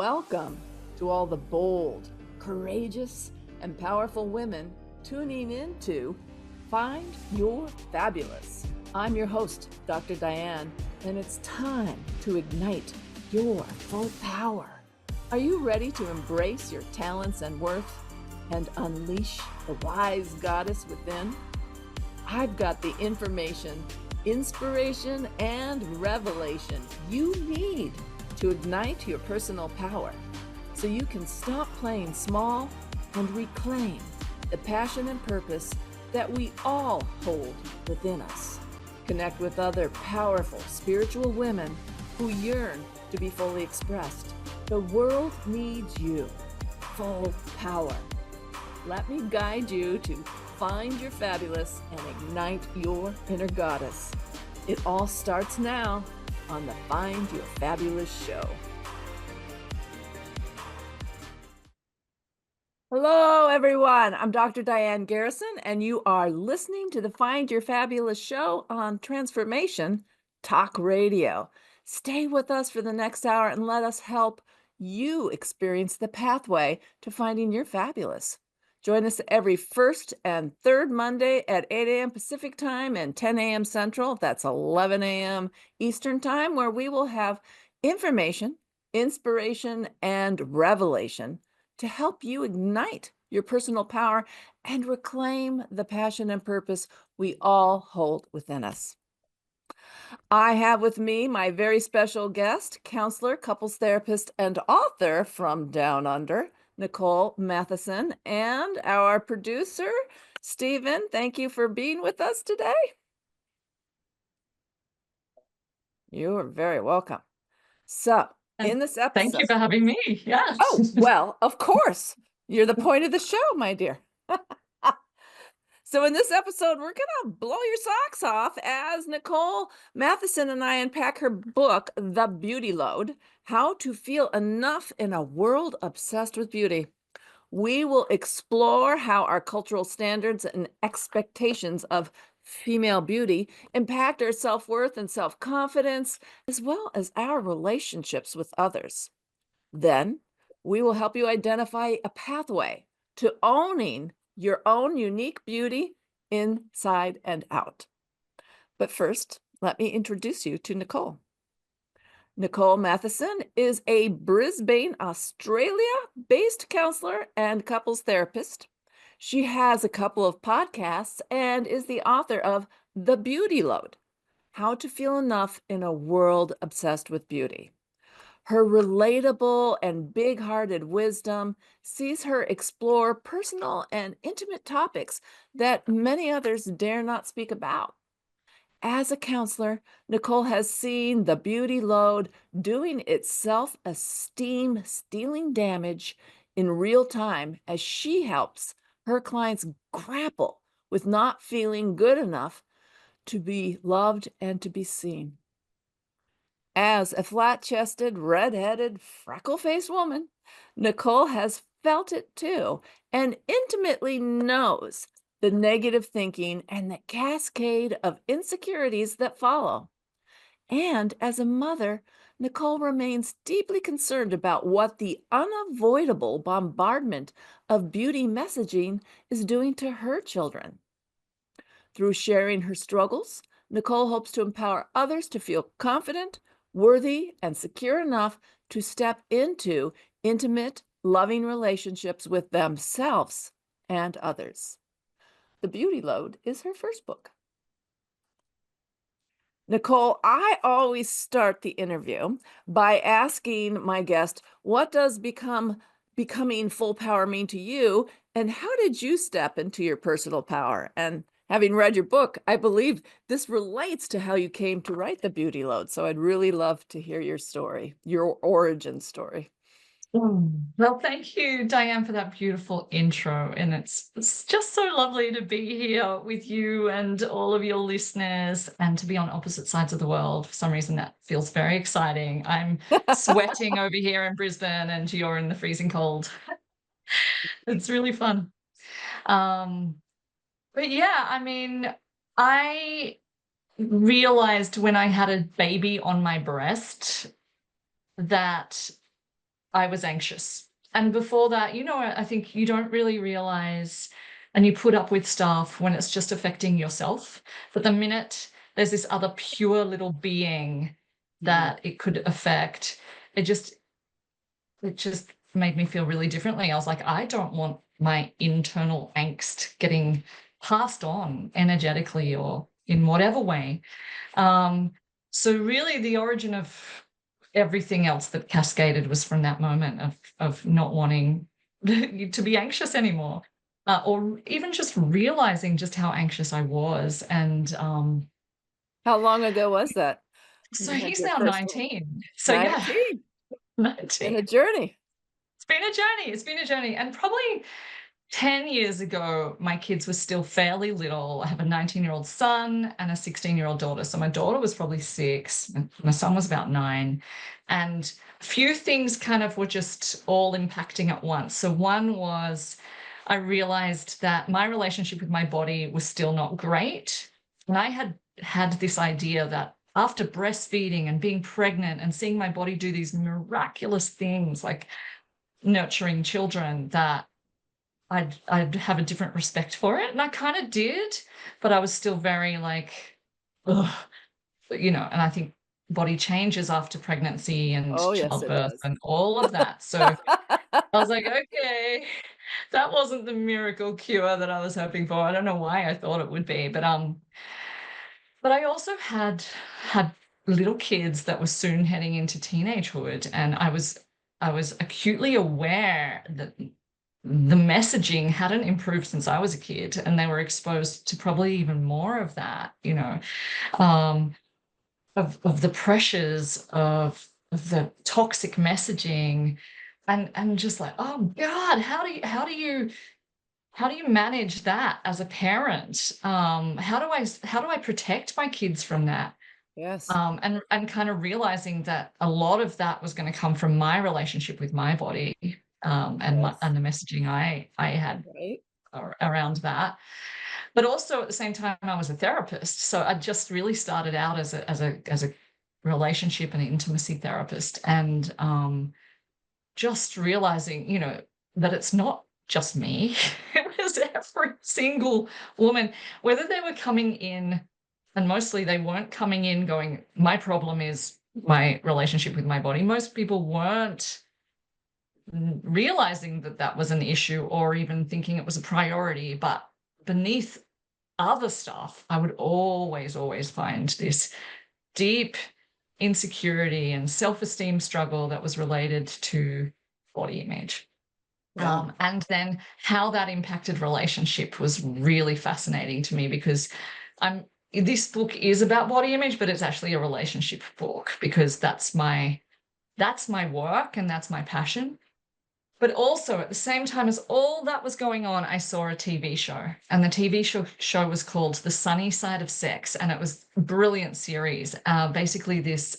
welcome to all the bold, courageous, and powerful women tuning into Find Your Fabulous. I'm your host, Dr. Diane, and it's time to ignite your full power. Are you ready to embrace your talents and worth and unleash the wise goddess within? I've got the information, inspiration, and revelation you need to ignite your personal power so you can stop playing small and reclaim the passion and purpose that we all hold within us. Connect with other powerful spiritual women who yearn to be fully expressed. The world needs you. Full power. Let me guide you to find your fabulous and ignite your inner goddess. It all starts now on the Find Your Fabulous show. Hello, everyone. I'm Dr. Diane Garrison, and you are listening to the Find Your Fabulous show on Transformation Talk Radio. Stay with us for the next hour and let us help you experience the pathway to finding your fabulous. Join us every first and third Monday at 8 a.m. Pacific Time and 10 a.m. Central. That's 11 a.m. Eastern Time, where we will have information, inspiration, and revelation to help you ignite your personal power and reclaim the passion and purpose we all hold within us. I have with me my very special guest, counselor, couples therapist, and author from Down Under, Nicole Mathieson, and our producer, Stephen. Thank you for being with us today. You are very welcome. So, in this episode... Thank you for having me. Yes. Oh, well, of course. You're the point of the show, my dear. So in this episode, we're going to blow your socks off as Nicole Mathieson and I unpack her book, The Beauty Load, How to Feel Enough in a World Obsessed with Beauty. We will explore how our cultural standards and expectations of female beauty impact our self-worth and self-confidence, as well as our relationships with others. Then we will help you identify a pathway to owning your own unique beauty inside and out. But first, let me introduce you to Nicole. Nicole Mathieson is a Brisbane, Australia-based counselor and couples therapist. She has a couple of podcasts and is the author of The Beauty Load, How to Feel Enough in a World Obsessed with Beauty. Her relatable and big-hearted wisdom sees her explore personal and intimate topics that many others dare not speak about. As a counselor, Nicole has seen the beauty load doing its self-esteem stealing damage in real time as she helps her clients grapple with not feeling good enough to be loved and to be seen. As a flat-chested, red-headed, freckle-faced woman, Nicole has felt it too and intimately knows the negative thinking and the cascade of insecurities that follow. And as a mother, Nicole remains deeply concerned about what the unavoidable bombardment of beauty messaging is doing to her children. Through sharing her struggles, Nicole hopes to empower others to feel confident, worthy, and secure enough to step into intimate, loving relationships with themselves and others. The Beauty Load is her first book. Nicole, I always start the interview by asking my guest, what does becoming full power mean to you, and how did you step into your personal power? And having read your book, I believe this relates to how you came to write The Beauty Load. So I'd really love to hear your story, your origin story. Well, thank you, Diane, for that beautiful intro. And it's just so lovely to be here with you and all of your listeners and to be on opposite sides of the world. For some reason, that feels very exciting. I'm sweating over here in Brisbane and you're in the freezing cold. It's really fun. But yeah, I mean, I realized when I had a baby on my breast that I was anxious. And before that, I think you don't really realize, and you put up with stuff when it's just affecting yourself. But the minute there's this other pure little being that it could affect, it just made me feel really differently. I was like, I don't want my internal angst getting passed on energetically or in whatever way. So really the origin of everything else that cascaded was from that moment of not wanting to be anxious anymore, or even just realizing just how anxious I was. And How long ago was that? so You had he's your now first little 19. So yeah, 19. Been 19. a journey. It's been a journey. It's been a journey. And probably 10 years ago, my kids were still fairly little. I have a 19-year-old son and a 16-year-old daughter. So my daughter was probably 6, and my son was about 9. And a few things kind of were just all impacting at once. So one was I realized that my relationship with my body was still not great. And I had this idea that after breastfeeding and being pregnant and seeing my body do these miraculous things like nurturing children, that I'd have a different respect for it. And I kind of did, but I was still very like, ugh, and I think body changes after pregnancy and Oh, yes, it childbirth does. and all of that. So I was like, okay, that wasn't the miracle cure that I was hoping for. I don't know why I thought it would be, but I also had little kids that were soon heading into teenagehood, and I was acutely aware that the messaging hadn't improved since I was a kid, and they were exposed to probably even more of that, um, of the pressures of the toxic messaging, and just like, oh God, how do you manage that as a parent? How do I protect my kids from that? Yes. And kind of realizing that a lot of that was going to come from my relationship with my body, Yes. and the messaging I had Right. around that. But also at the same time, I was a therapist, so I just really started out as a relationship and intimacy therapist, and just realizing, that it's not just me. It was every single woman, whether they were coming in, and mostly they weren't coming in going, my problem is my relationship with my body. Most people weren't realizing that that was an issue or even thinking it was a priority. But beneath other stuff, I would always find this deep insecurity and self-esteem struggle that was related to body image. Yeah. And then how that impacted relationship was really fascinating to me, because this book is about body image, but it's actually a relationship book, because that's my work and that's my passion. But also at the same time as all that was going on, I saw a TV show, and the TV show was called The Sunny Side of Sex, and it was a brilliant series. Basically, this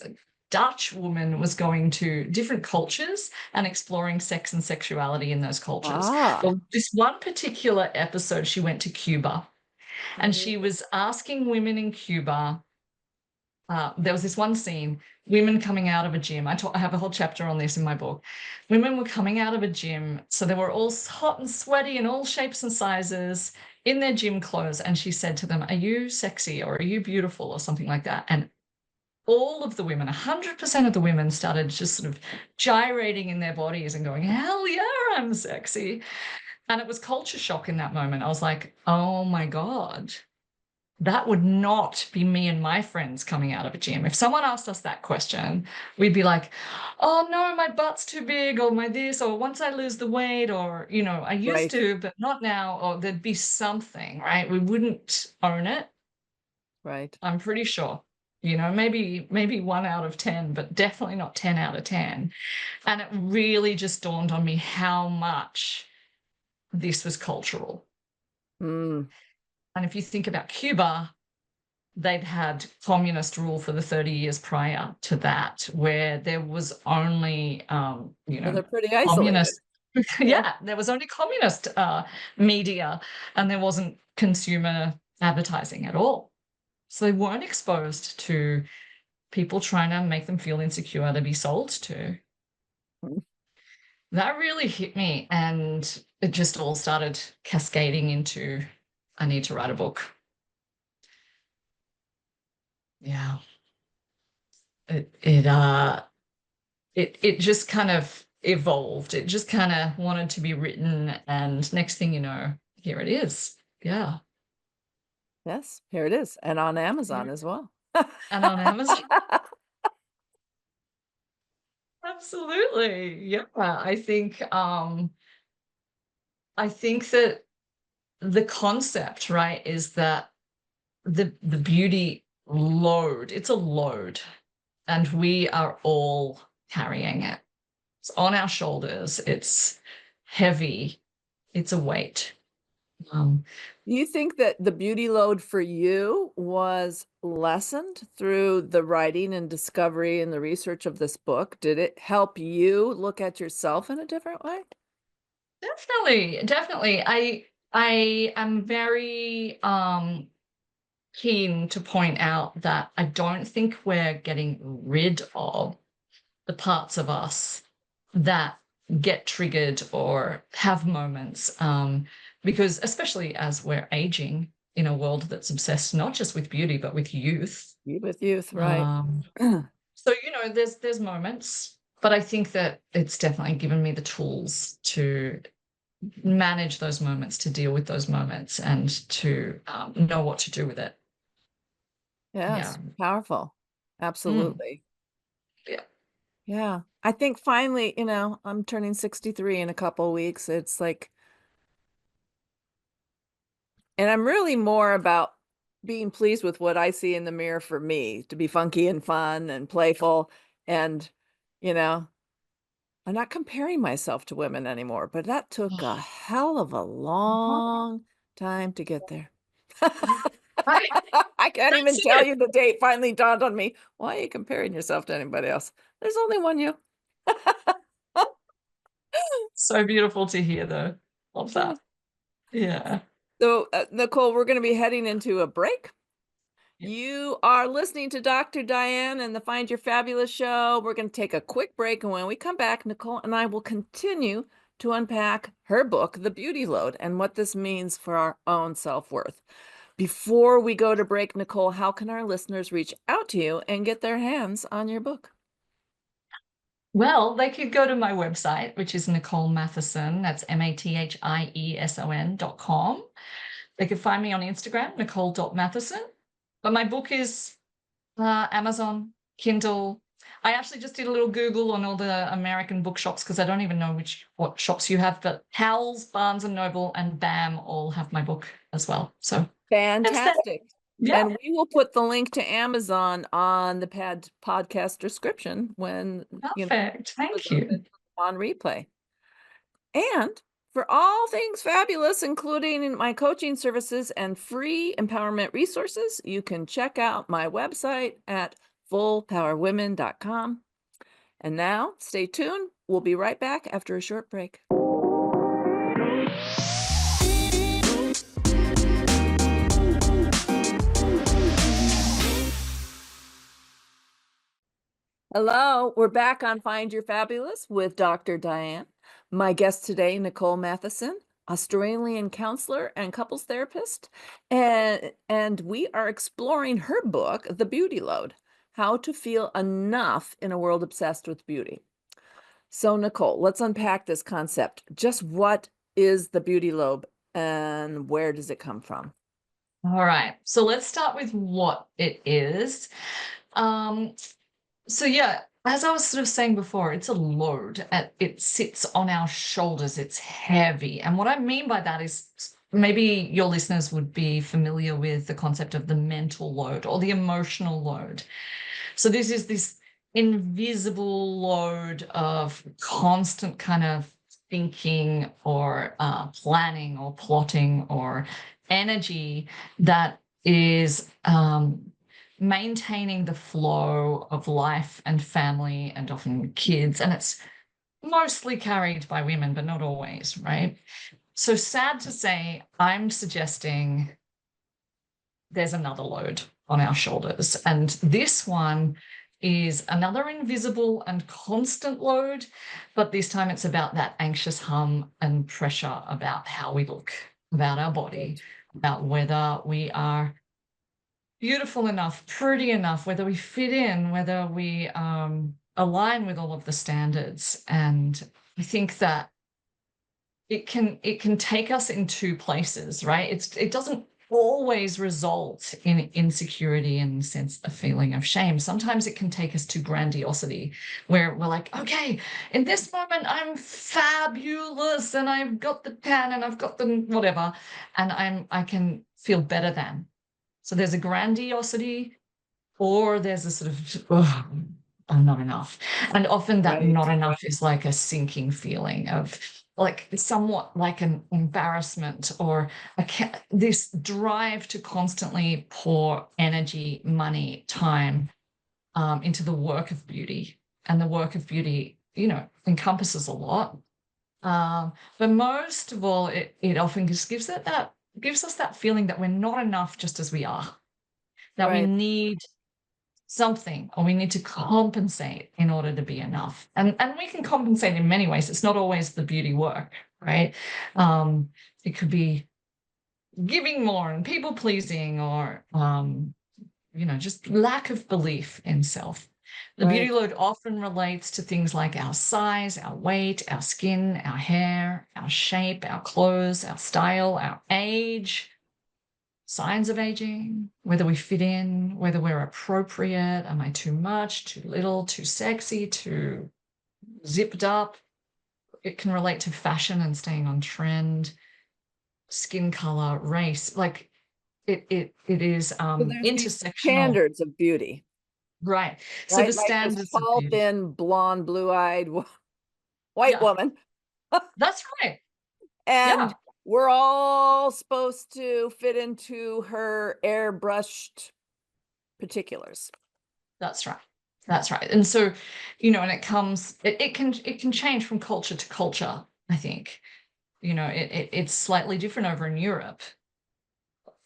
Dutch woman was going to different cultures and exploring sex and sexuality in those cultures. Ah. Well, this one particular episode, she went to Cuba, and she Mm. was asking women in Cuba. There was this one scene, women coming out of a gym. I have a whole chapter on this in my book. Women were coming out of a gym, so they were all hot and sweaty in all shapes and sizes in their gym clothes. And she said to them, "Are you sexy or are you beautiful?" or something like that. And all of the women, 100% of the women, started just sort of gyrating in their bodies and going, "Hell yeah, I'm sexy." And it was culture shock in that moment. I was like, oh my God, that would not be me and my friends coming out of a gym. If someone asked us that question, we'd be like, oh no, my butt's too big, or my this, or once I lose the weight, or, I used Right. to, but not now, or there'd be something, right? We wouldn't own it. Right. I'm pretty sure, maybe 1 out of 10, but definitely not 10 out of 10. And it really just dawned on me how much this was cultural. Mm. And if you think about Cuba, they'd had communist rule for the 30 years prior to that, where there was only, So they're pretty isolated. communist. Yeah. Yeah, there was only communist media, and there wasn't consumer advertising at all. So they weren't exposed to people trying to make them feel insecure to be sold to. Mm. that really hit me, and it just all started cascading into, I need to write a book. Yeah. It just kind of evolved. It just kind of wanted to be written, and next thing you know, here it is. Yeah. Yes, here it is, and on Amazon as well. And on Amazon. Absolutely. Yeah. I think that the concept, right, is that the beauty load, it's a load, and we are all carrying it. It's on our shoulders. It's heavy. It's a weight. Um, You think that the beauty load for you was lessened through the writing and discovery and the research of this book? Did it help you look at yourself in a different way? Definitely, definitely. I am very keen to point out that I don't think we're getting rid of the parts of us that get triggered or have moments, because especially as we're aging in a world that's obsessed not just with beauty but with youth. You with youth, right? Um, so there's moments, but I think that it's definitely given me the tools to manage those moments, to deal with those moments, and to know what to do with it. Yeah. Yes, powerful. Mm. Absolutely. Yeah. Yeah. I think finally, I'm turning 63 in a couple weeks. It's like, and I'm really more about being pleased with what I see in the mirror for me, to be funky and fun and playful. And, you know, I'm not comparing myself to women anymore, but that took a hell of a long time to get there. Right. I can't That's even tell it. you the date finally dawned on me. Why are you comparing yourself to anybody else? There's only one you. So beautiful to hear, though. Love Yeah. that. Yeah. So, Nicole, we're going to be heading into a break. Yeah. You are listening to Dr. Diane and the Find Your Fabulous show. We're going to take a quick break. And when we come back, Nicole and I will continue to unpack her book, The Beauty Load, and what this means for our own self-worth. Before we go to break, Nicole, how can our listeners reach out to you and get their hands on your book? Well, they could go to my website, which is Nicole Matheson. That's Mathieson.com. They could find me on Instagram, Nicole.Matheson. But my book is Amazon, Kindle. I actually just did a little Google on all the American bookshops because I don't even know what shops you have, but Howells, Barnes and Noble, and BAM all have my book as well. So it's there. Fantastic. Yeah, And we will put the link to Amazon on the podcast description when perfect. goes Thank up you. on replay. And for all things fabulous, including my coaching services and free empowerment resources, you can check out my website at fullpowerwomen.com. And now, stay tuned. We'll be right back after a short break. Hello, we're back on Find Your Fabulous with Dr. Diane. My guest today, Nicole Matheson, Australian counselor and couples therapist. And we are exploring her book, The Beauty Load, How to Feel Enough in a World Obsessed with Beauty. So, Nicole, let's unpack this concept. Just what is the beauty lobe and where does it come from? All right. So let's start with what it is. Um, So yeah, as I was sort of saying before, it's a load. It sits on our shoulders. It's heavy. And what I mean by that is maybe your listeners would be familiar with the concept of the mental load or the emotional load. So this is this invisible load of constant kind of thinking or planning or plotting or energy that is maintaining the flow of life and family and often kids. And it's mostly carried by women, but not always, right? So sad to say, I'm suggesting there's another load on our shoulders. And this one is another invisible and constant load, but this time it's about that anxious hum and pressure about how we look, about our body, about whether we are beautiful enough, pretty enough, whether we fit in, whether we align with all of the standards. And I think that it can take us in two places, right? It doesn't always result in insecurity and sense a feeling of shame. Sometimes it can take us to grandiosity, where we're like, okay, in this moment I'm fabulous and I've got the tan and I've got the whatever, and I can feel better than. So there's a grandiosity, or there's a sort of, oh, I'm not enough. And often that not enough is like a sinking feeling of like somewhat like an embarrassment, or this drive to constantly pour energy, money, time into the work of beauty. And the work of beauty, encompasses a lot. But most of all, it often just gives us that feeling that we're not enough just as we are, that we Right. need something, or we need to compensate in order to be enough. And we can compensate in many ways. It's not always the beauty work, right? It could be giving more and people pleasing, or just lack of belief in self. The beauty load often relates to things like our size, our weight, our skin, our hair, our shape, our clothes, our style, our age, signs of aging, whether we fit in, whether we're appropriate. Am I too much, too little, too sexy, too zipped up? It can relate to fashion and staying on trend, skin color, race. Like it is So there's these intersectional. standards of beauty, Right. So the right? Like this standards of tall, beauty. thin, blonde, blue-eyed white Yeah, woman. that's right. And Yeah, we're all supposed to fit into her airbrushed particulars. that's right. That's right. And so, and it can change from culture to culture, I think. It's slightly different over in Europe,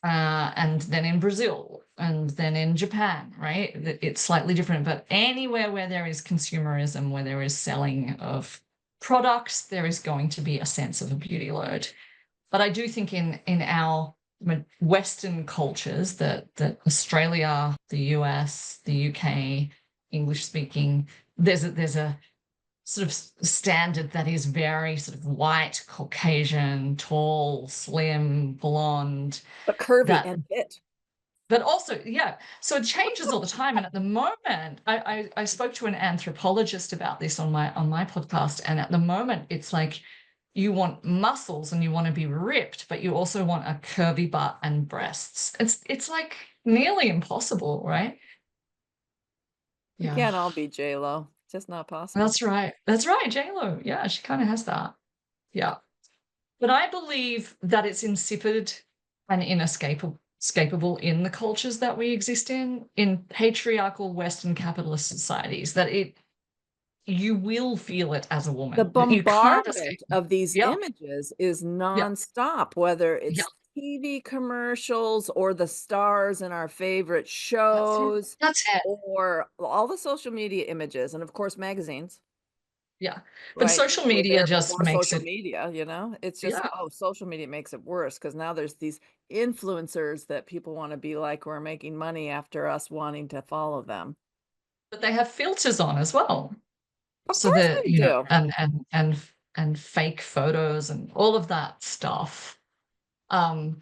and then in Brazil, and then in Japan, right? It's slightly different, but anywhere where there is consumerism, where there is selling of products, there is going to be a sense of a beauty load. But I do think in our Western cultures, that Australia, the US, the UK, English speaking, there's a sort of standard that is very sort of white, Caucasian, tall, slim, blonde, But curvy that, and fit. but also, yeah, so it changes all the time. And at the moment, I spoke to an anthropologist about this on my podcast, and at the moment it's like you want muscles and you want to be ripped, but you also want a curvy butt and breasts. It's like nearly impossible, right? We Yeah. can't all be J-Lo. Just not possible. That's right. That's right. J-Lo. Yeah, she kind of has that. Yeah. But I believe that it's insipid and inescapable in the cultures that we exist in patriarchal Western capitalist societies, that you will feel it as a The woman. You can't escape bombardment it. of these Yeah. images is Yeah. nonstop, whether Yeah. it's TV commercials or the stars in our favorite That's it. shows That's it. or all the social media images and of course magazines, Yeah. But right? social Were media there just before makes social it, media, It's just, yeah. oh, social media makes it worse because now there's these influencers that people want to be like who are making money after us wanting to follow them. But they have filters on as well. Of So course that, they do. and fake photos and all of that stuff. Um,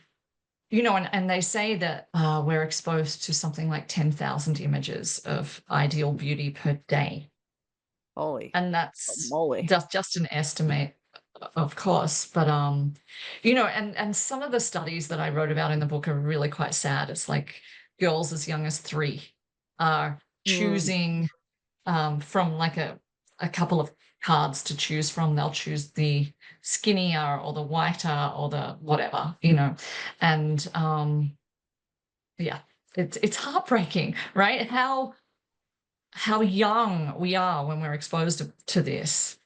and they say that we're exposed to something like 10,000 images of ideal beauty per day. Holy And that's moly. just an estimate, of course. But, and some of the studies that I wrote about in the book are really quite sad. It's like girls as young as 3 are Mm. choosing from like a couple of cards to choose from. They'll choose the skinnier or the whiter or the whatever, and yeah, it's heartbreaking, right? How young we are when we're exposed to this.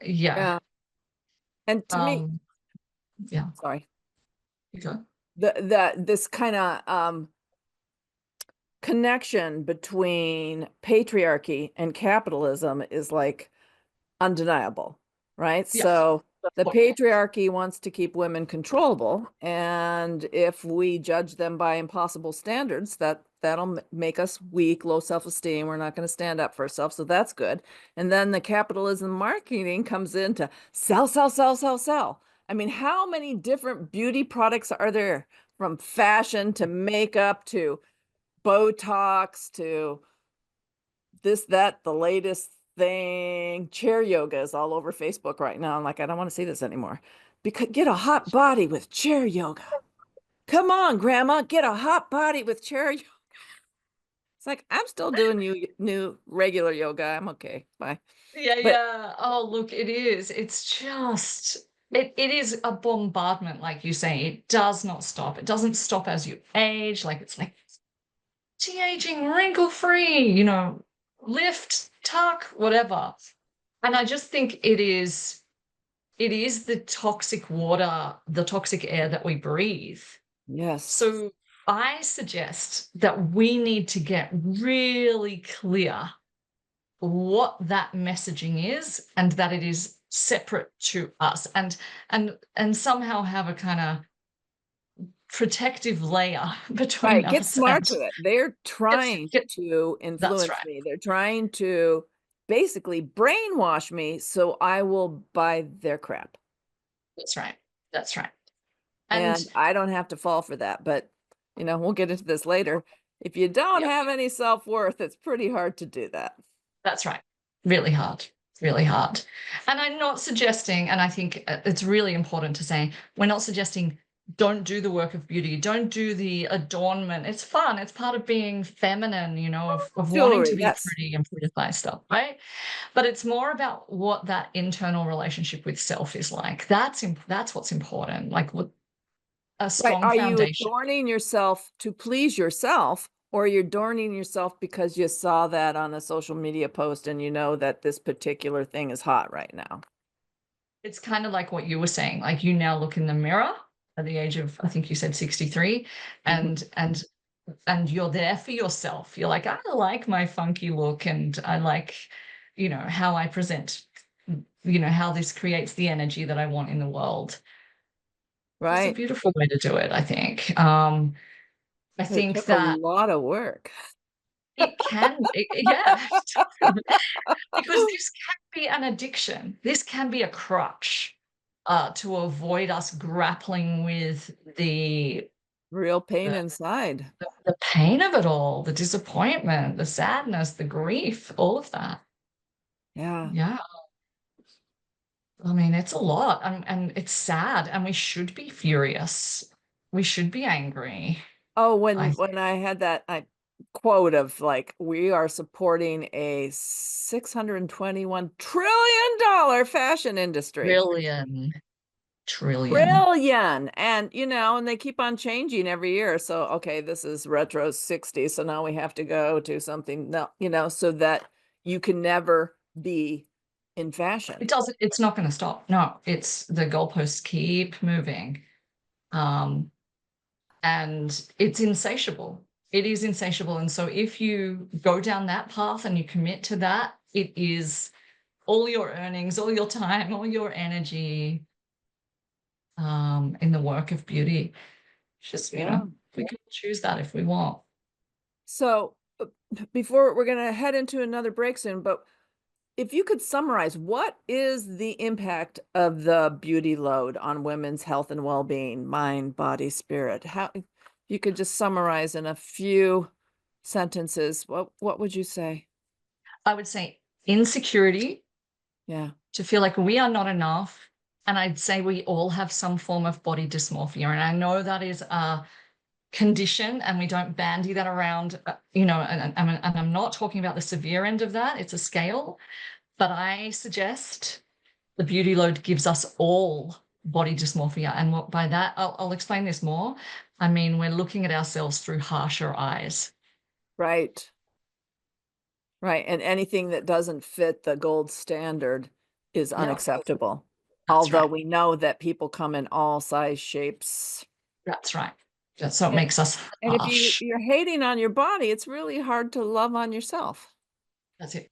Yeah. Yeah. And to me, Um, yeah. sorry. You go. This kind of connection between patriarchy and capitalism is like undeniable, right? Yeah. So the patriarchy wants to keep women controllable, and if we judge them by impossible standards, that'll make us weak, low self-esteem. We're not going to stand up for ourselves, so that's good. And then the capitalism marketing comes in to sell, sell, sell, sell, sell. I mean, how many different beauty products are there, from fashion to makeup to Botox to this, that, the latest thing? Chair yoga is all over Facebook right now. I'm like, I don't want to see this anymore. Because get a hot body with chair yoga. Come on, grandma, get a hot body with chair yoga. It's like, I'm still doing new regular yoga. I'm okay. Bye. Yeah, But yeah. Oh, look, it is. It's just it is a bombardment, like you say. It does not stop. It doesn't stop as you age. Like it's like anti-aging, wrinkle-free, lift, tuck, whatever. And I just think it is the toxic water, the toxic air that we breathe. yes, So I suggest that we need to get really clear what that messaging is, and that it is separate to us, and somehow have a kind of protective layer between right. Get us and smart with it. They're trying get to that's influence right. me. They're trying to basically brainwash me so I will buy their crap. That's right. That's right. And And I don't have to fall for that. But, we'll get into this later. If you don't yeah, have any self-worth, it's pretty hard to do that. that's right. Really hard. Really hard. And I'm not suggesting, and I think it's really important to say, we're not suggesting don't do the work of beauty, don't do the adornment. It's fun. It's part of being feminine, of wanting to Jewelry, be yes. pretty and prettify stuff, right? But it's more about what that internal relationship with self is like. That's what's important. Like what a Right. strong Are you foundation. adorning yourself to please yourself, or you're adorning yourself because you saw that on a social media post and you know that this particular thing is hot right now? It's kind of like what you were saying. Like you now look in the mirror at the age of, I think you said 63, Mhm. and you're there for yourself. You're like, I like my funky look, and I like, how I present, how this creates the energy that I want in the world. It's a Right. beautiful way to do it, I think. I But it think took a that lot of work. yeah, because this can be an addiction. This can be a crutch to avoid us grappling with Real pain the inside. the pain of it all, the disappointment, the sadness, the grief, all of that. Yeah. Yeah. I mean, it's a lot, and it's sad, and we should be furious. We should be angry. Oh, I when I had that quote of like, we are supporting a $621 trillion fashion industry. trillion, trillion. Trillion. And and they keep on changing every year. So okay, this is retro 60, so now we have to go to something, no, so that you can never be in fashion. It's not going to stop. No, it's the goalposts keep moving. Um, and it's insatiable. It is insatiable. And so if you go down that path and you commit to that, it is all your earnings, all your time, all your energy in the work of beauty. It's just, Yeah. we can choose that if we want. So before we're going to head into another break soon, but if you could summarize, what is the impact of the beauty load on women's health and well-being, mind, body, spirit? How, if you could just summarize in a few sentences, what would you say? I would say insecurity, Yeah. to feel like we are not enough. And I'd say we all have some form of body dysmorphia. And I know that is a condition, and we don't bandy that around, and I'm not talking about the severe end of that. It's a scale. But I suggest the beauty load gives us all body dysmorphia. And what by that, I'll explain this more. I mean, we're looking at ourselves through harsher eyes. Right. Right. And anything that doesn't fit the gold standard is Yep, unacceptable. that's Although right. we know that people come in all size shapes. That's right. So it makes us And if harsh. you're hating on your body, it's really hard to love on yourself. That's it.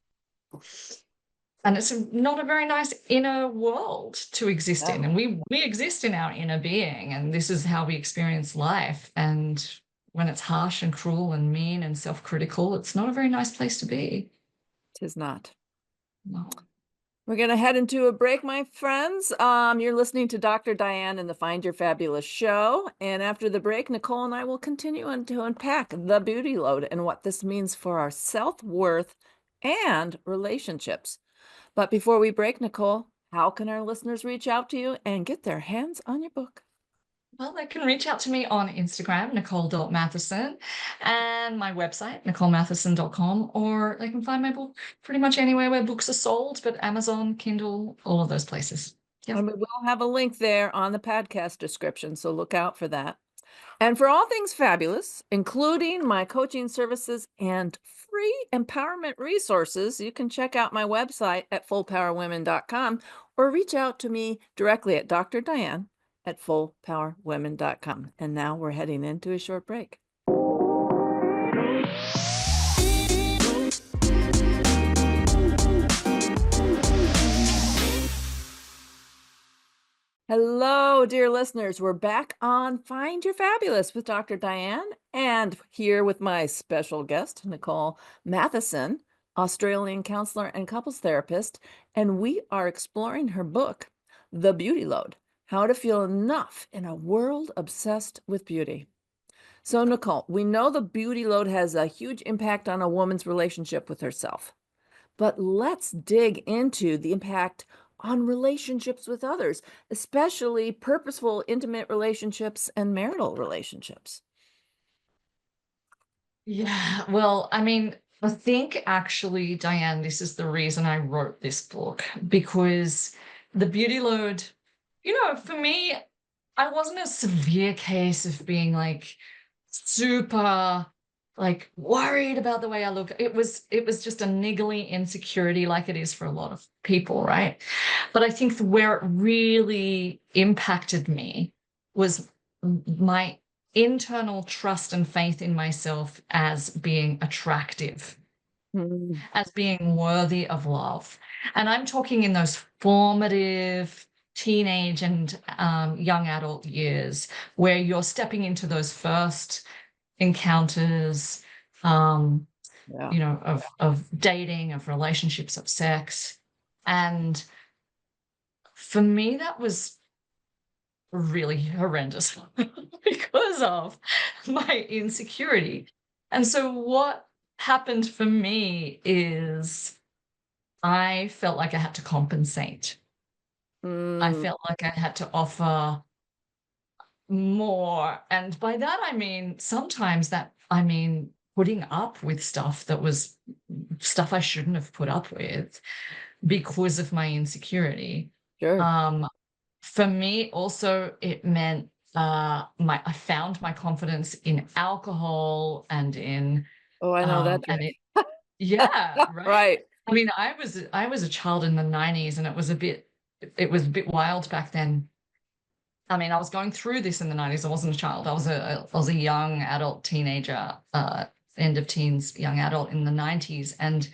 And it's not a very nice inner world to exist in. No, And we exist in our inner being, and this is how we experience life. And when it's harsh and cruel and mean and self-critical, it's not a very nice place to be. 'tis not. No. We're going to head into a break, my friends. You're listening to Dr. Diane and the Find Your Fabulous show. And after the break, Nicole and I will continue to unpack the beauty load and what this means for our self-worth and relationships. But before we break, Nicole, how can our listeners reach out to you and get their hands on your book? Well, they can reach out to me on Instagram, Nicole.Mathieson, and my website, NicoleMathieson.com, or they can find my book pretty much anywhere where books are sold, but Amazon, Kindle, all of those places. Yep. And we will have a link there on the podcast description, so look out for that. And for all things fabulous, including my coaching services and free empowerment resources, you can check out my website at fullpowerwomen.com or reach out to me directly at Dr. Diane at fullpowerwomen.com. And now we're heading into a short break. Hello, dear listeners. We're back on Find Your Fabulous with Dr. Diane and here with my special guest, Nicole Mathesion, Australian counselor and couples therapist. And we are exploring her book, The Beauty Load, How to Feel Enough in a World Obsessed with Beauty. So, Nicole, we know the beauty load has a huge impact on a woman's relationship with herself. But let's dig into the impact on relationships with others, especially purposeful, intimate relationships and marital relationships. Yeah, well, I mean, I think actually, Diane, this is the reason I wrote this book, because the beauty load, for me, I wasn't a severe case of being like super like worried about the way I look. It was just a niggly insecurity like it is for a lot of people, right? But I think where it really impacted me was my internal trust and faith in myself as being attractive, Mm. as being worthy of love. And I'm talking in those formative teenage and young adult years where you're stepping into those first encounters, Yeah. of dating, of relationships, of sex. And for me, that was really horrendous because of my insecurity. And so what happened for me is I felt like I had to compensate. I Mm, felt like I had to offer more. And by that, I mean, sometimes putting up with stuff that was stuff I shouldn't have put up with because of my insecurity. sure. For me, also, it meant I found my confidence in alcohol and in Oh, I know that and drink. it yeah, right. Right. I mean, I was a child in the 90s, and it was a bit wild back then. I mean, I was going through this in the 90s. I wasn't a child. I was a young adult teenager, end of teens, young adult in the 90s, and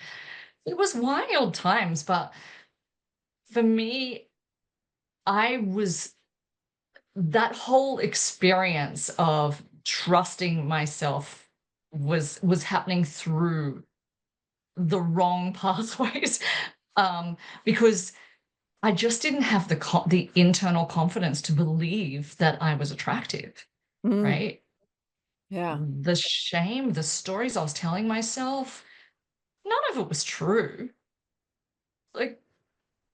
it was wild times. But for me, I was that whole experience of trusting myself was happening through the wrong pathways, because I just didn't have the internal confidence to believe that I was attractive, Mm, right? yeah. The shame, the stories I was telling myself, none of it was true. Like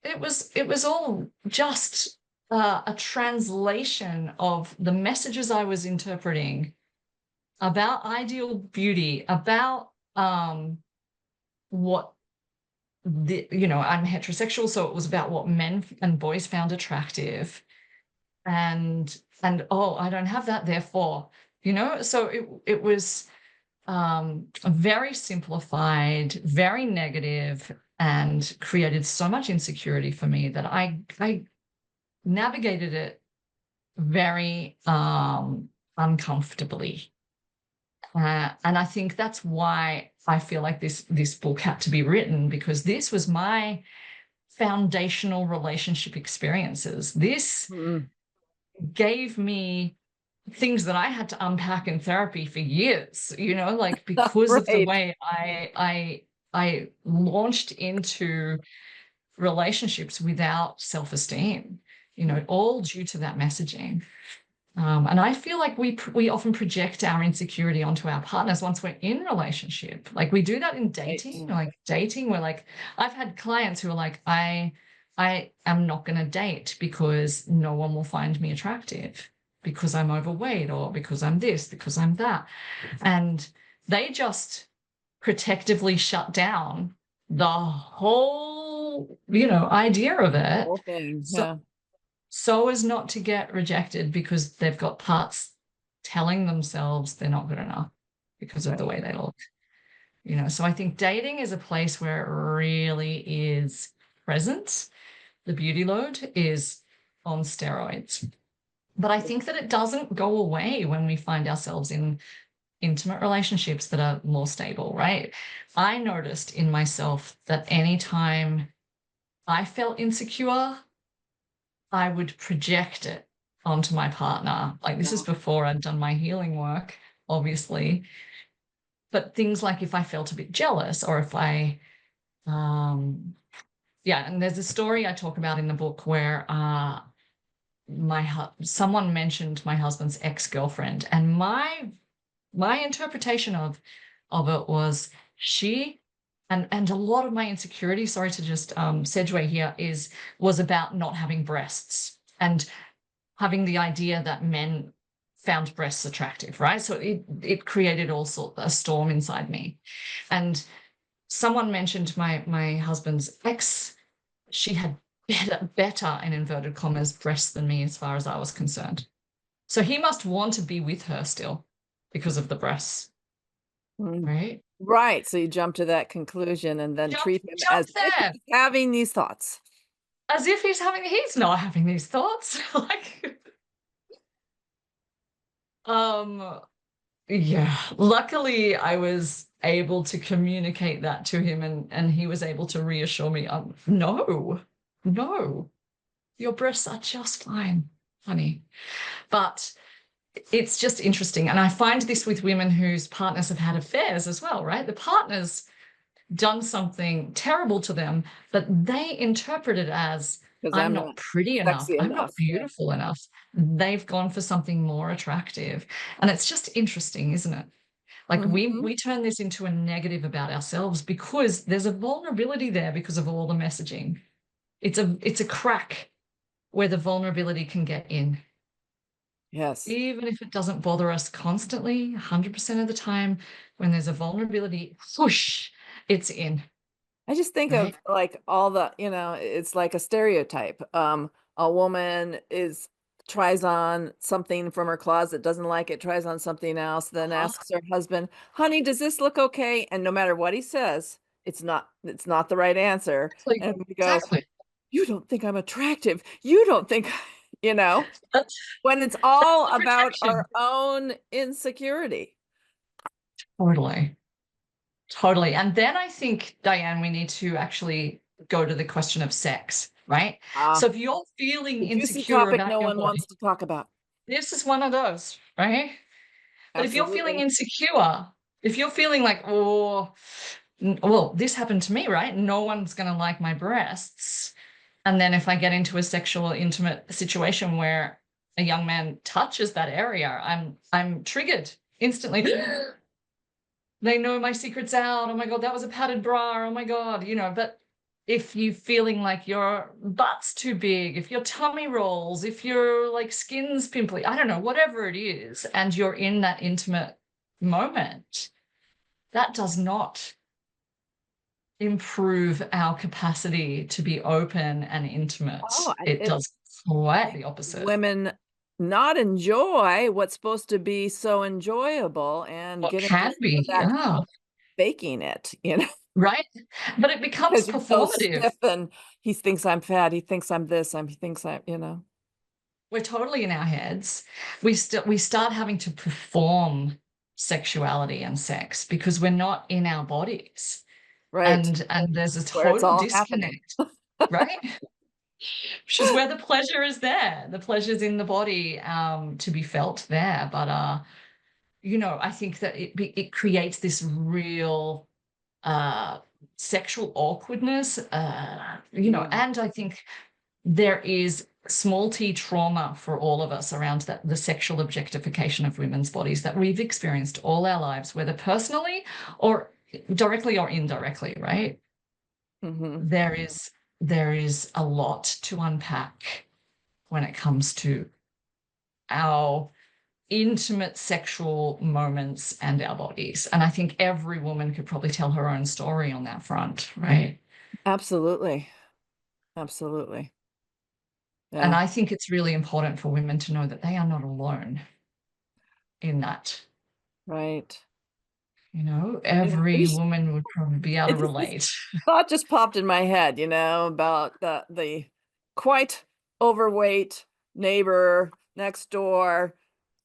it was all just a translation of the messages I was interpreting about ideal beauty, about what I'm heterosexual, so it was about what men and boys found attractive, and oh, I don't have that, therefore, so it was very simplified, very negative, and created so much insecurity for me that I navigated it very uncomfortably. And I think that's why I feel like this book had to be written, because this was my foundational relationship experiences. This Mm. gave me things that I had to unpack in therapy for years, like because of the Right. way I launched into relationships without self-esteem, all due to that messaging. And I feel like we often project our insecurity onto our partners once we're in a relationship. Like we do that in dating. Right. Like dating, we're like, I've had clients who are like, I am not going to date because no one will find me attractive, because I'm overweight, or because I'm this, because I'm that. And they just protectively shut down the whole, idea of it. Whole thing. So Yeah. so as not to get rejected, because they've got parts telling themselves they're not good enough because of the Right. way they look. So I think dating is a place where it really is present. The beauty load is on steroids. But I think that it doesn't go away when we find ourselves in intimate relationships that are more stable, right? I noticed in myself that anytime I felt insecure, I would project it onto my partner. Like this is Yeah. before I'd done my healing work, obviously. But things like if I felt a bit jealous, or if yeah, and there's a story I talk about in the book where someone mentioned my husband's ex-girlfriend, and my interpretation of it was she and a lot of my insecurity, sorry to just segue here, was about not having breasts and having the idea that men found breasts attractive, right? So it created a storm inside me. And someone mentioned my husband's ex. She had better in inverted commas breasts than me as far as I was concerned. So he must want to be with her still because of the breasts, Mm. right? Right. So you jump to that conclusion and then Jump, treat him jump as if there, he's having these thoughts. as if he's not having these thoughts. Like, um, yeah, luckily I was able to communicate that to him, and he was able to reassure me, no, no, your breasts are just fine, honey. But it's just interesting. And I find this with women whose partners have had affairs as well, right? The partner's done something terrible to them, but they interpret it as, Because I'm I'm not not pretty enough, sexy I'm not enough. Yeah. beautiful enough. They've gone for something more attractive. And it's just interesting, isn't it? Like Mhm. we turn this into a negative about ourselves because there's a vulnerability there because of all the messaging. It's a crack where the vulnerability can get in. Yes. Even if it doesn't bother us constantly, 100% of the time, when there's a vulnerability, whoosh, it's in, I just think right? of like all the, it's like a stereotype. A woman tries on something from her closet, doesn't like it, tries on something else, then Uh-huh. asks her husband, "Honey, does this look okay?" And no matter what he says, it's not the right answer. Exactly. And he goes, Exactly. "You don't think I'm attractive. You don't think," you know, That's when it's that's all the about projection. our own insecurity. Totally. Totally. And then I think, Diane, we need to actually go to the question of sex, right? Ah, So if you're feeling the juicy insecure topic about no your one body, wants to talk about. this is one of those, right? But if you're feeling Absolutely. insecure, if you're feeling like, oh, well, this happened to me, right? No one's going to like my breasts. And then if I get into a sexual intimate situation where a young man touches that area, I'm triggered instantly. They know my secret's out. Oh my God, that was a padded bra. Oh my God, but if you're feeling like your butt's too big, if your tummy rolls, if your like skin's pimply, I don't know, whatever it is, and you're in that intimate moment, that does not improve our capacity to be open and Oh, intimate. and It it does quite makes the opposite. women not enjoy what's supposed to be so enjoyable and What get into can some be, of that yeah, faking it, right? But it becomes because you're so performative. stiff and he thinks I'm fat, he thinks I'm this, he thinks I'm, We're totally in our heads. We start having to perform sexuality and sex because we're not in our bodies. Right. And there's a Where it's total all happening. disconnect, right? Which is where the pleasure is there. The pleasure's in the body, to be felt there. But I think that it creates this real uh sexual awkwardness, and I think there is small t trauma for all of us around the sexual objectification of women's bodies that we've experienced all our lives, whether personally or directly or indirectly, right? Mm-hmm. There is a lot to unpack when it comes to our intimate sexual moments and our bodies. And I think every woman could probably tell her own story on that front, right? Absolutely. Absolutely. And Yeah. I think it's really important for women to know that they are not alone in that. Right. Yeah. Every woman would probably be able to This relate. thought just popped in my head, about the quite overweight neighbor next door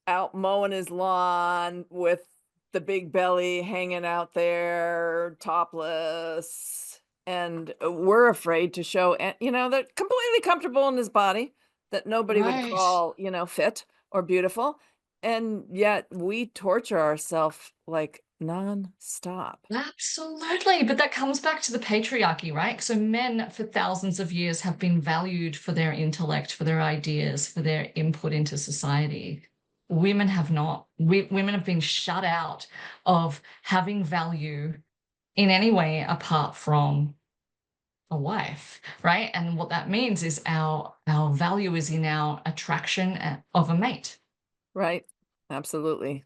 out mowing his lawn with the big belly hanging out there, topless, and we're afraid to show, they're completely comfortable in his body that nobody would Right. call, fit or beautiful, and yet we torture ourselves like nonstop. Absolutely. But that comes back to the patriarchy, right? So men for thousands of years have been valued for their intellect, for their ideas, for their input into society. Women have not. Women have been shut out of having value in any way apart from a wife, right? And what that means is our value is in our attraction of a mate. Right. Absolutely.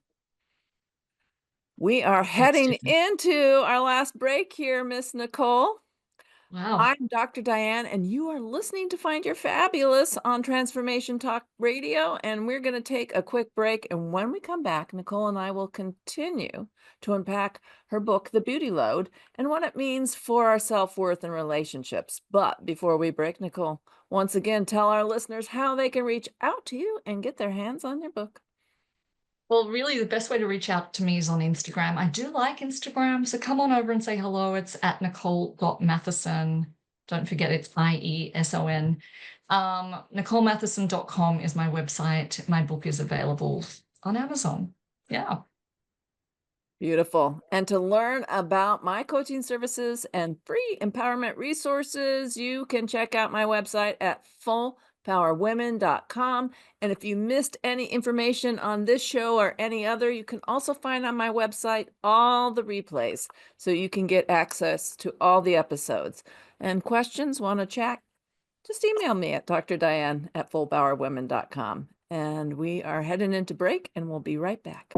We are It's heading different. into our last break here, Miss Nicole. Wow. I'm Dr. Diane, and you are listening to Find Your Fabulous on Transformation Talk Radio. And we're going to take a quick break. And when we come back, Nicole and I will continue to unpack her book, The Beauty Load, and what it means for our self worth and relationships. But before we break, Nicole, once again, tell our listeners how they can reach out to you and get their hands on your book. Well, really, the best way to reach out to me is on Instagram. I do like Instagram, so come on over and say hello. It's at Nicole.Mathesion. Don't forget it's IESON. NicoleMathesion.com is my website. My book is available on Amazon. Yeah. Beautiful. And to learn about my coaching services and free empowerment resources, you can check out my website at fullpowerwomen.com. And if you missed any information on this show or any other, you can also find on my website all the replays so you can get access to all the episodes. And questions, want to chat? Just email me at drdiane@fullpowerwomen.com. And we are heading into break and we'll be right back.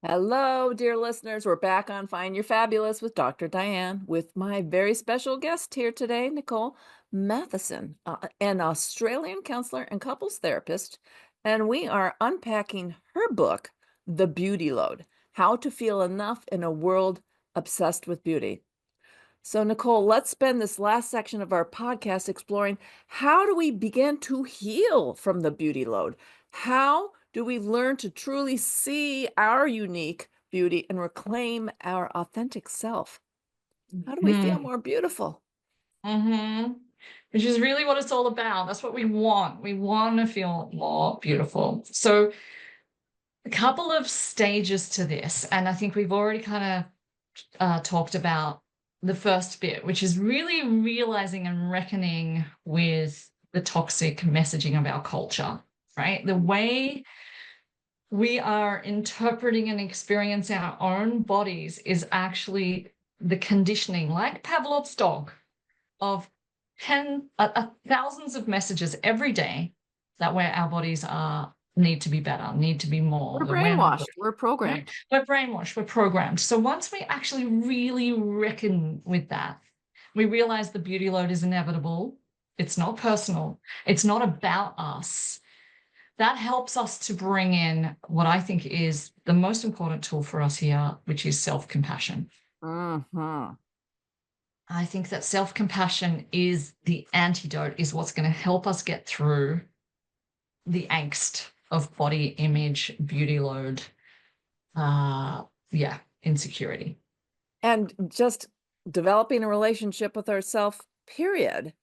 Hello, dear listeners. We're back on Find Your Fabulous with Dr. Diane with my very special guest here today, Nicole Matheson, an Australian counselor and couples therapist. And we are unpacking her book, The Beauty Load: How to Feel Enough in a World Obsessed with Beauty. So, Nicole, let's spend this last section of our podcast exploring how do we begin to heal from the beauty load? How do we learn to truly see our unique beauty and reclaim our authentic self? How do we feel more beautiful? Mm-hmm. Which is really what it's all about. That's what we want. We want to feel more beautiful. So, a couple of stages to this, and I think we've already kind of talked about the first bit, which is really realizing and reckoning with the toxic messaging of our culture, right? The way we are interpreting and experiencing our own bodies is actually the conditioning, like Pavlov's dog, of thousands of messages every day that where our bodies need to be better, need to be more. We're brainwashed. We're programmed. Right? We're brainwashed. We're programmed. So once we actually really reckon with that, we realize the beauty load is inevitable. It's not personal. It's not about us. that helps us to bring in what I think is the most important tool for us here, which is self-compassion. Mm-hmm. I think that self-compassion is the antidote, is what's going to help us get through the angst of body image, beauty load, yeah, insecurity. And just developing a relationship with ourself, period.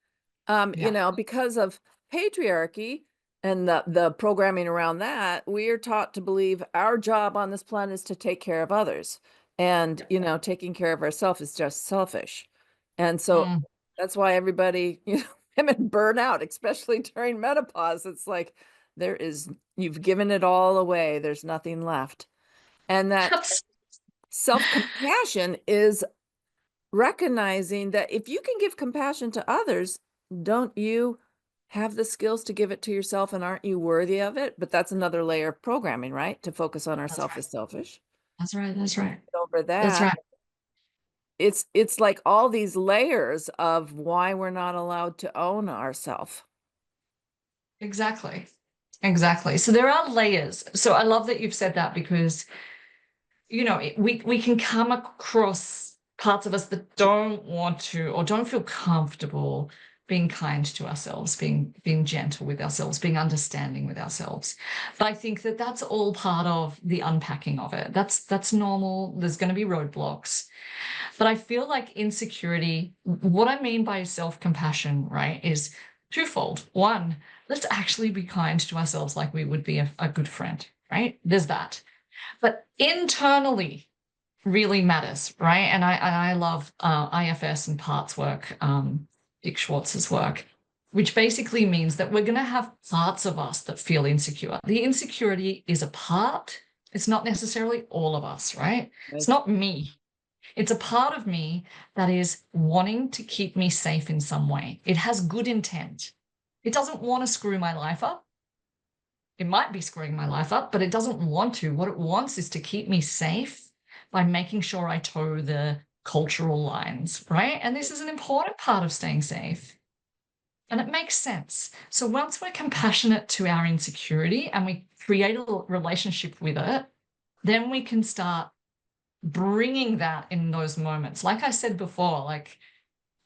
Yeah. Because of patriarchy and the programming around that, we are taught to believe our job on this planet is to take care of others. And, taking care of ourselves is just selfish. And so Mm. that's why everybody, women burn out, especially during menopause. It's like you've given it all away. There's nothing left. And that That's self-compassion is recognizing that if you can give compassion to others, don't you have the skills to give it to yourself, and aren't you worthy of it? But that's another layer of programming, right? To focus on that's ourselves right. as selfish. That's right. That's right. Over That's that, right. it's like all these layers of why we're not allowed to own ourselves. Exactly. Exactly. So there are layers. So I love that you've said that because, we can come across parts of us that don't want to or don't feel comfortable being kind to ourselves, being gentle with ourselves, being understanding with ourselves. But I think that that's all part of the unpacking of it. That's normal. There's going to be roadblocks. But I feel like insecurity, what I mean by self-compassion, right, is twofold. One, let's actually be kind to ourselves like we would be a good friend, right? There's that. But internally really matters, right? And I love IFS and parts work, Dick Schwartz's work, which basically means that we're going to have parts of us that feel insecure. The insecurity is a part. It's not necessarily all of us, right? It's Right. not me. It's a part of me that is wanting to keep me safe in some way. It has good intent. It doesn't want to screw my life up. It might be screwing my life up, but it doesn't want to. What it wants is to keep me safe by making sure I toe the cultural lines, right? And this is an important part of staying safe. And it makes sense. So once we're compassionate to our insecurity and we create a relationship with it, then we can start bringing that in those moments. Like I said before, like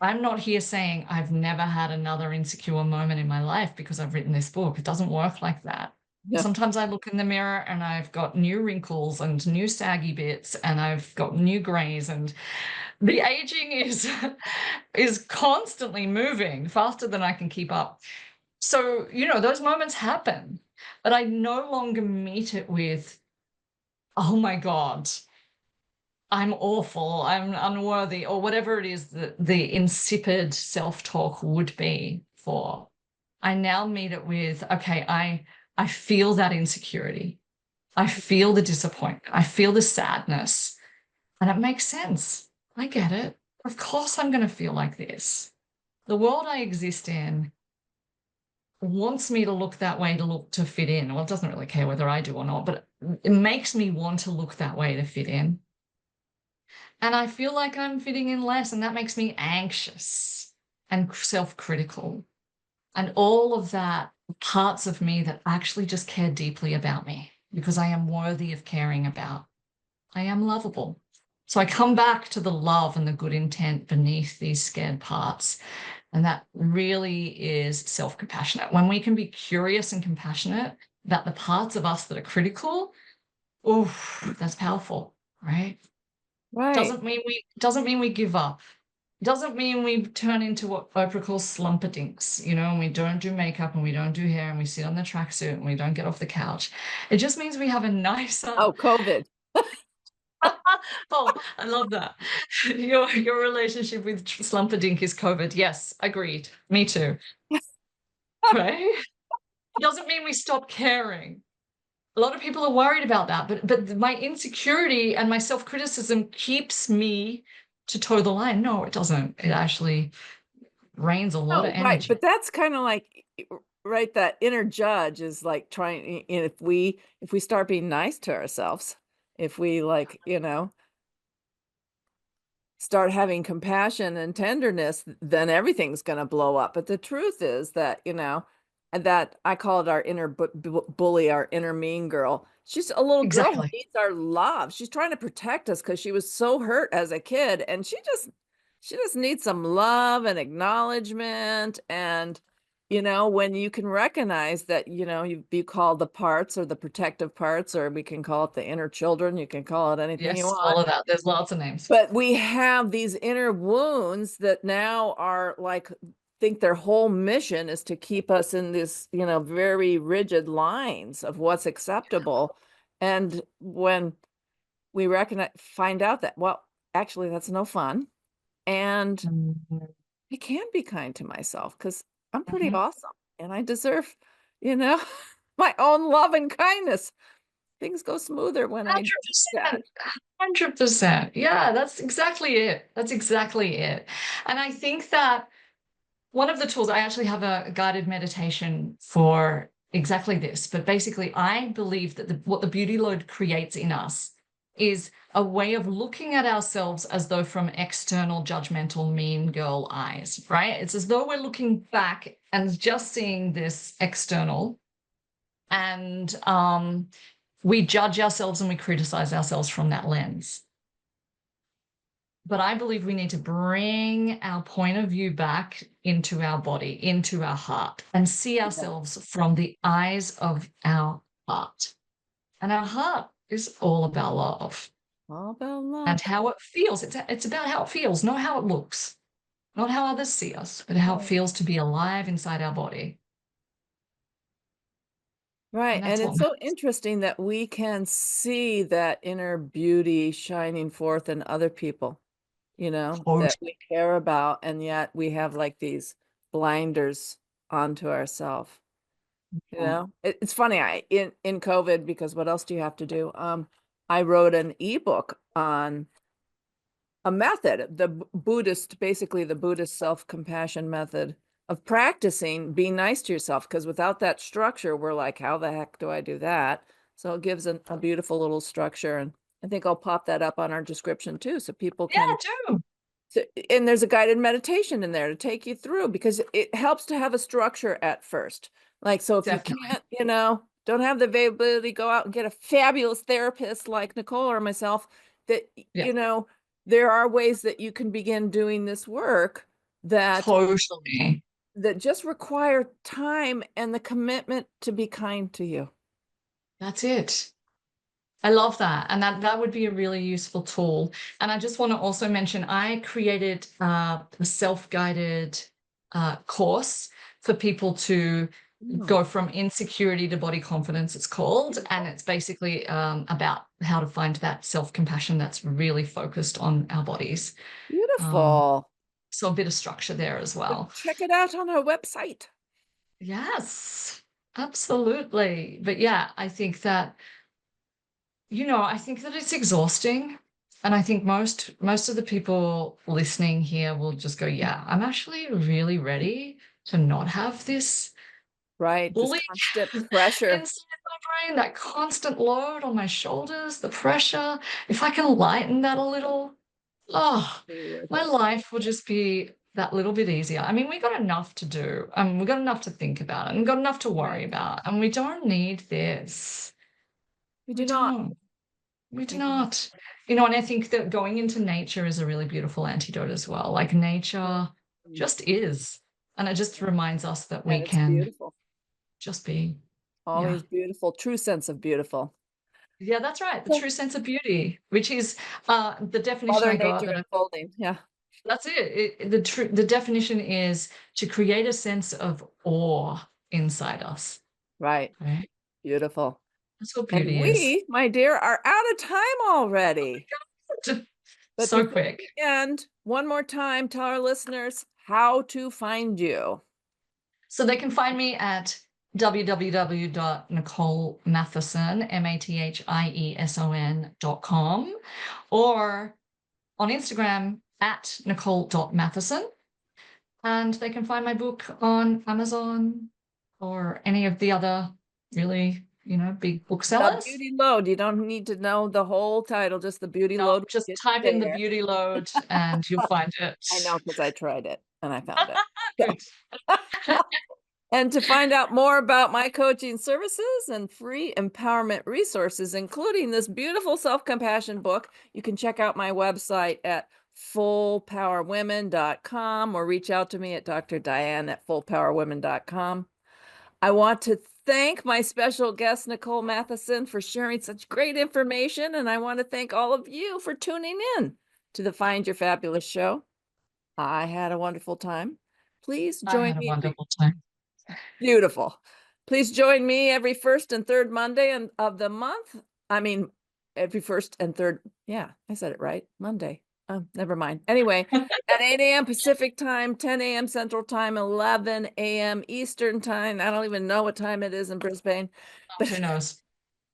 I'm not here saying I've never had another insecure moment in my life because I've written this book. It doesn't work like that. Yeah. Sometimes I look in the mirror and I've got new wrinkles and new saggy bits and I've got new grays, and the aging is is constantly moving faster than I can keep up. So, those moments happen, but I no longer meet it with, oh my God, I'm awful, I'm unworthy, or whatever it is that the insipid self-talk would be for. I now meet it with, okay, I feel that insecurity. I feel the disappointment. I feel the sadness. And it makes sense. I get it. Of course I'm going to feel like this. The world I exist in wants me to look that way, to fit in. Well, it doesn't really care whether I do or not, but it makes me want to look that way to fit in. And I feel like I'm fitting in less, and that makes me anxious and self-critical. And all of that, parts of me that actually just care deeply about me because I am worthy of caring about. I am lovable. So I come back to the love and the good intent beneath these scared parts. And that really is self-compassionate. When we can be curious and compassionate about the parts of us that are critical, oh, that's powerful, right? Right. Doesn't mean we give up. Doesn't mean we turn into what Oprah calls slumperdinks, and we don't do makeup and we don't do hair and we sit on the tracksuit and we don't get off the couch. It just means we have a nicer. Oh, COVID. Oh, I love that. Your relationship with slumperdink is COVID. Yes, agreed. Me too. Right? It doesn't mean we stop caring. A lot of people are worried about that, but my insecurity and my self-criticism keeps me to toe the line. No, it doesn't. It actually drains a lot of No, right. energy. But that's kind of like, right, that inner judge is like trying, if we start being nice to ourselves, if we like, start having compassion and tenderness, then everything's going to blow up. But the truth is that, that I call it our inner bully, our inner mean girl. She's a little girl who Exactly. needs our love. She's trying to protect us because she was so hurt as a kid, and she just needs some love and acknowledgement. And when you can recognize that, you call the parts or the protective parts, or we can call it the inner children. You can call it anything you Yes, all want. of that. There's lots of names. But we have these inner wounds that now are like, think their whole mission is to keep us in this, very rigid lines of what's acceptable. And when we find out that, well, actually, that's no fun. And Mhm. I can be kind to myself because I'm pretty Mhm. awesome and I deserve, you know, my own love and kindness. Things go smoother when I do that. 100%. 100%. Yeah, that's exactly it. That's exactly it. And I think that one of the tools, I actually have a guided meditation for exactly this. But basically, I believe that what the beauty load creates in us is a way of looking at ourselves as though from external, judgmental, mean girl eyes, right? It's as though we're looking back and just seeing this external. And we judge ourselves and we criticize ourselves from that lens. But I believe we need to bring our point of view back into our body, into our heart, and see Yeah. ourselves from the eyes of our heart. And our heart is all about love All about love. and how it feels. It's about how it feels, not how it looks, not how others see us, but how it Right. feels to be alive inside our body. Right. And And that's what it's so matters. interesting that we can see that inner beauty shining forth in other people, that Totally. we care about. And yet we have like these blinders onto ourselves. It's funny. In COVID, because what else do you have to do? I wrote an ebook on a method, basically the Buddhist self-compassion method of practicing being nice to yourself. Because without that structure, we're like, how the heck do I do that? So it gives a beautiful little structure. And I think I'll pop that up on our description too, so people Yeah, can. do. And there's a guided meditation in there to take you through, because it helps to have a structure at first. Like, so if you Definitely. can't, don't have the availability, go out and get a fabulous therapist like Nicole or myself, that, Yeah, there are ways that you can begin doing this work that totally. just require time and the commitment to be kind to you. That's it. I love that. And that would be a really useful tool. And I just want to also mention I created a self-guided course for people to Mm, go from insecurity to body confidence, it's called. And beautiful. it's basically about how to find that self-compassion that's really focused on our bodies. Um, Beautiful. so a bit of structure there as So well. check it out on our website. Yes, absolutely. But yeah, I think that it's exhausting. And I think most of the people listening here will just go, yeah, I'm actually really ready to not have this Right. This bully constant pressure. inside my brain, that constant load on my shoulders, the pressure. If I can lighten that a little, oh, Really worth my it. life will just be that little bit easier. I mean, we got enough to do, and we got enough to think about, and we got enough to worry Right. about, and we don't need this. We We do not. don't. We do We do not. not. And I think that going into nature is a really beautiful antidote as well. Like nature Mm. just is. And it just reminds us that we And it's can beautiful. just be. Yeah. Always beautiful. True sense of beautiful. Yeah, that's right. The So true sense of beauty, which is the definition Mother I got Nature that I thought unfolding. Yeah. that's it. The definition is to create a sense of awe inside us. Right. Right. Beautiful. That's what And beauty is. we, my dear, are out of time already. But So before quick. we end, one more time, tell our listeners how to find you. So they can find me at www.NicoleMathesion, Mathieson.com, or on Instagram at Nicole.Matheson. And they can find my book on Amazon or any of the other really, big The booksellers. Beauty Load. You don't need to know the whole title, just the Beauty No, Load will just get you type in the there. beauty load and you'll find it. I know, because I tried it and I found it. So, Good. And to find out more about my coaching services and free empowerment resources, including this beautiful self-compassion book, you can check out my website at fullpowerwomen.com or reach out to me at Dr. Diane at fullpowerwomen.com. I want to thank my special guest, Nicole Mathesion, for sharing such great information. And I want to thank all of you for tuning in to the Find Your Fabulous show. I had a wonderful time. Please I join had a me. wonderful time. Beautiful. Please join me every first and third Monday of the month. I mean, every first and third. Yeah, I said it right. Monday. Oh, never mind. Anyway, at 8 a.m. Pacific time, 10 a.m. Central time, 11 a.m. Eastern time. I don't even know what time it is in Brisbane. Oh, who knows?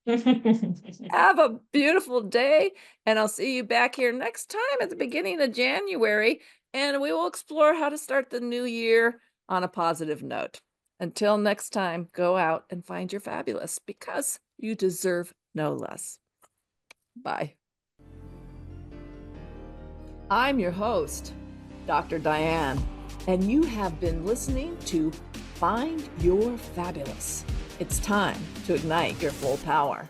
Have a beautiful day, and I'll see you back here next time at the beginning of January, and we will explore how to start the new year on a positive note. Until next time, go out and find your fabulous because you deserve no less. Bye. I'm your host, Dr. Diane, and you have been listening to Find Your Fabulous. It's time to ignite your full power.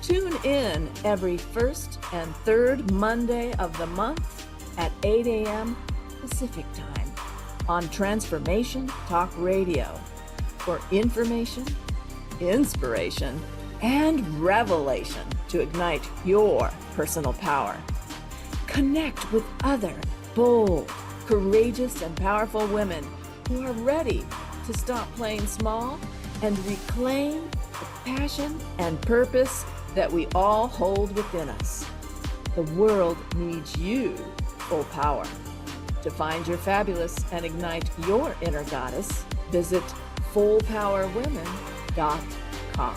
Tune in every first and third Monday of the month at 8 a.m. Pacific time on Transformation Talk Radio for information, inspiration, and revelation to ignite your personal power. Connect with other bold, courageous, and powerful women who are ready to stop playing small and reclaim the passion and purpose that we all hold within us. The world needs you, full power. To find your fabulous and ignite your inner goddess, visit fullpowerwomen.com.